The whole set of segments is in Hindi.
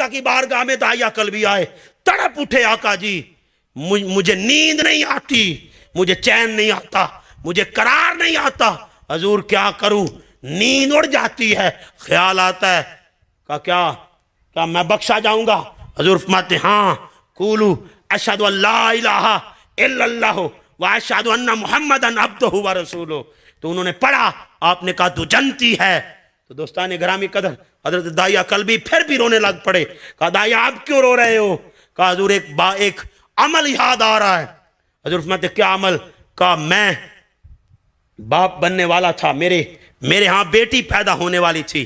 की बारगाह में दाहिया कल्बी आए, तड़प उठे आका जी, मुझे नींद नहीं आती, मुझे चैन नहीं आता, मुझे करार नहीं आता, हजूर क्या करूं, नींद उड़ जाती है, ख्याल आता है क्या मैं बख्शा जाऊंगा? हजूर फरमाते हाँ, कुलू अशहदु अल्ला इलाहा इल्लल्लाहु व अशहदु अन्ना मुहम्मदन अब्दुहु व रसूलुहु। तो उन्होंने पढ़ा, आपने कहा तू जनती है। तो दोस्तान ग्रामी कदर, हजरत दाहिया कल्बी फिर भी रोने लग पड़े। कहा दाहिया आप क्यों रो रहे हो? कहा हजूर एक अमल याद आ रहा है। हजूर फरमाते क्या अमल? कहा मैं बाप बनने वाला था, मेरे यहाँ बेटी पैदा होने वाली थी,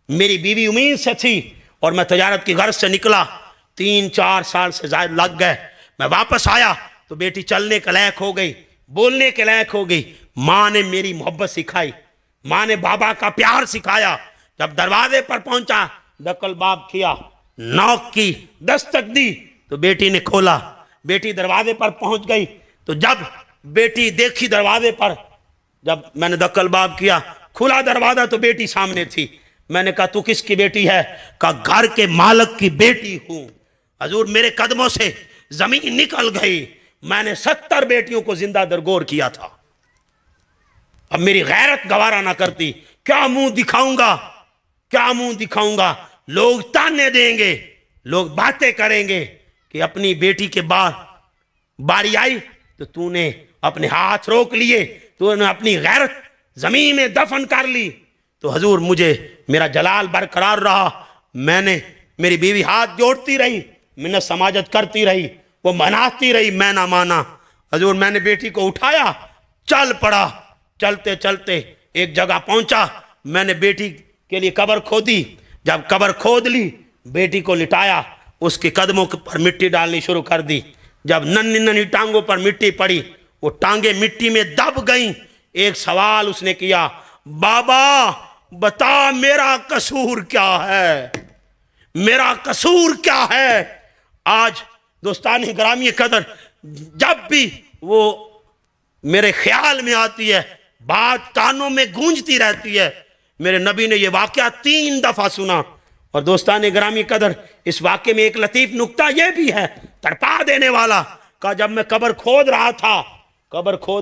मेरी बीवी उम्मीद से थी और मैं तजारत की गर्ज से निकला, 3-4 साल से ज्यादा लग गए। मैं वापस आया तो बेटी चलने के लायक हो गई, बोलने के लायक हो गई। माँ ने मेरी मोहब्बत सिखाई, माँ ने बाबा का प्यार सिखाया। जब दरवाजे पर पहुंचा, दकल बाब किया, नॉक की, दस्तक दी तो बेटी ने खोला। बेटी दरवाजे पर पहुंच गई तो जब बेटी देखी दरवाजे पर, जब मैंने दकल बाब किया, खुला दरवाजा तो बेटी सामने थी। मैंने कहा तू किसकी बेटी है? कहा घर के मालिक की बेटी हूं। हजूर मेरे कदमों से जमीन निकल गई। मैंने 70 बेटियों को जिंदा दरगोर किया था। अब मेरी गैरत गवारा ना करती, क्या मुंह दिखाऊंगा, क्या मुंह दिखाऊंगा? लोग ताने देंगे, लोग बातें करेंगे कि अपनी बेटी के बाद बारी आई तो तूने अपने हाथ रोक लिए, तूने अपनी गैरत जमीन में दफन कर ली। तो हजूर मुझे मेरा जलाल बरकरार रहा। मेरी बीवी हाथ जोड़ती रही, मिन्नत समाजत करती रही, वो मनाती रही, मैं ना माना। हजूर मैंने बेटी को उठाया, चल पड़ा। चलते चलते एक जगह पहुंचा, मैंने बेटी के लिए कब्र खोदी। जब कब्र खोद ली, बेटी को लिटाया, उसके कदमों पर मिट्टी डालनी शुरू कर दी। जब नन्ही नन्ही टांगों पर मिट्टी पड़ी, वो टांगे मिट्टी में दब गईं। एक सवाल उसने किया, बाबा बता मेरा कसूर क्या है, मेरा कसूर क्या है? आज दोस्तान ग्रामी कदर, जब भी वो मेरे ख्याल में आती है, बात कानों में गूंजती रहती है। मेरे नबी ने यह वाकया 3 दफा सुना। और दोस्तान ग्रामी कदर, इस वाक्य में एक लतीफ नुक्ता यह भी है, तड़पा देने वाला। का जब मैं कब्र खोद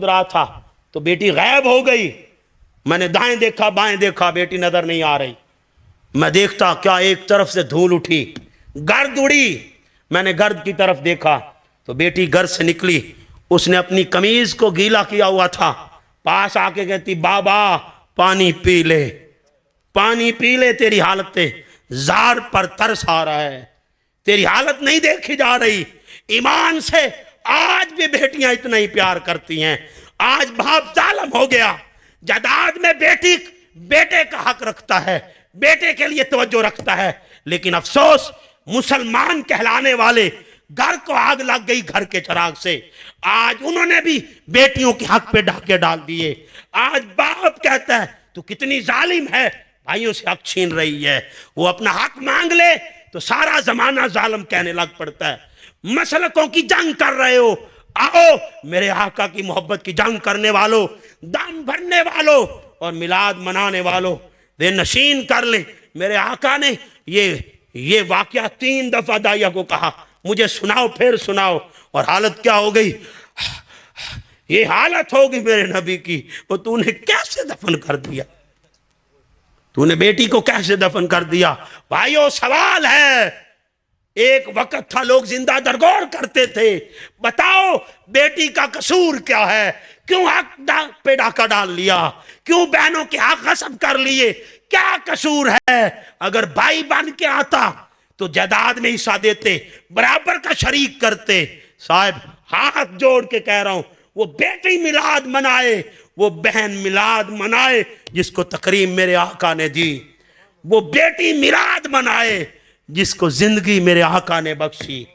रहा था तो बेटी गायब हो गई। मैंने दाएं देखा, बाएं देखा, बेटी नजर नहीं आ रही। मैं देखता क्या, एक तरफ से धूल उठी, गर्द उड़ी। मैंने गर्द की तरफ देखा तो बेटी घर से निकली, उसने अपनी कमीज को गीला किया हुआ था, पास आके कहती बाबा पानी पी ले, पानी पी ले, तेरी हालत जार पर तरस आ रहा है, तेरी हालत नहीं देखी जा रही। ईमान से आज भी बेटियां इतना ही प्यार करती हैं। आज बाप जालिम हो गया, जायदाद में बेटे का हक रखता है, बेटे के लिए तवज्जो रखता है, लेकिन अफसोस मुसलमान कहलाने वाले घर को आग लग गई घर के चिराग से। आज उन्होंने भी बेटियों के हक पे डाके डाल दिए। आज बाप कहता है तू कितनी जालिम है, भाइयों से हक छीन रही है। वो अपना हक मांग ले तो सारा जमाना जालिम कहने लग पड़ता है। मसलकों की जंग कर रहे हो, आओ मेरे आका की मोहब्बत की जंग करने वालों, दम भरने वालों और मिलाद मनाने वालों, दे नशीन कर ले। मेरे आका ने ये वाकया 3 दफा दाइया को कहा, मुझे सुनाओ, फिर सुनाओ। और हालत क्या हो गई? ये हालत हो गई मेरे नबी की। वो तूने कैसे दफन कर दिया, तूने बेटी को कैसे दफन कर दिया? भाइयों सवाल है। एक वक्त था लोग जिंदा दरगोर करते थे, बताओ बेटी का कसूर क्या है? क्यों हक पे डाका डाल लिया? क्यों बहनों के हक गस्ब कर लिए? क्या कसूर है? अगर भाई बन के आता तो जायदाद में हिस्सा देते, बराबर का शरीक करते। साहब हाथ जोड़ के कह रहा हूं, वो बेटी मिलाद मनाए, वो बहन मिलाद मनाए जिसको तकरीम मेरे आका ने दी। वो बेटी मिलाद मनाए जिसको जिंदगी मेरे आका ने बख्शी।